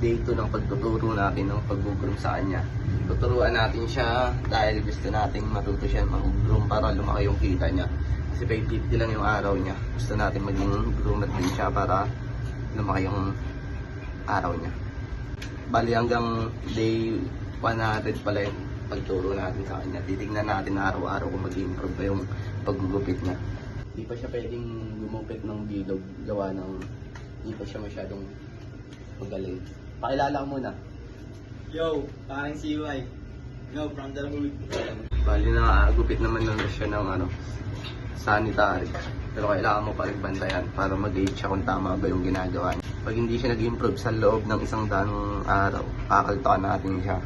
day 2 ng pagtuturo natin ng pag-groom sa kanya. Tuturuan natin siya dahil gusto nating matuto siya mag-groom para lumaki yung kita niya. Kasi 550 lang yung araw niya. Gusto natin maging groomer din siya para lumaki yung araw niya. Bali hanggang day 100 pala yung pagturo natin sa kanya. Titignan natin araw-araw kung mag-improve pa yung paggugupit niya. Hindi pa siya pwedeng gumupit ng bilog gawa ng hindi pa siya masyadong magaling. Pakilala ko muna. Yo, parang CY. Yo, from the hood. Bali na gupit naman lang siya ng sanitary. Pero kailangan mo pa rin bantayan para mag-gauge siya kung tama ba yung ginagawa niya. Pag hindi siya nag-improve sa loob ng 100 araw, kakaltakan natin siya.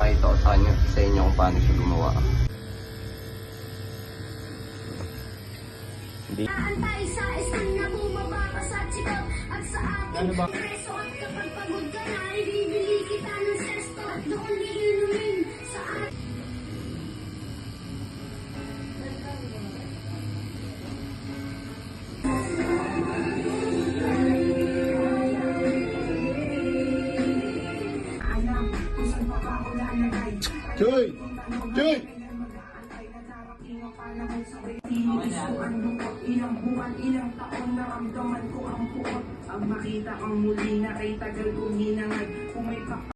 Pakita ko sa inyo kung paano siya gumawa. Hindi. Antay sa isang na bumaba ka sa chikaw at sa ating preso at kapag pagod ka na ibibili kita ng sesto at doon iinumin sa ating Joy! Joy! Ilang buwan, ilang taon naramdaman ko ang puot. Ang makita ang muli na kay tagal kong hinangad. Kung may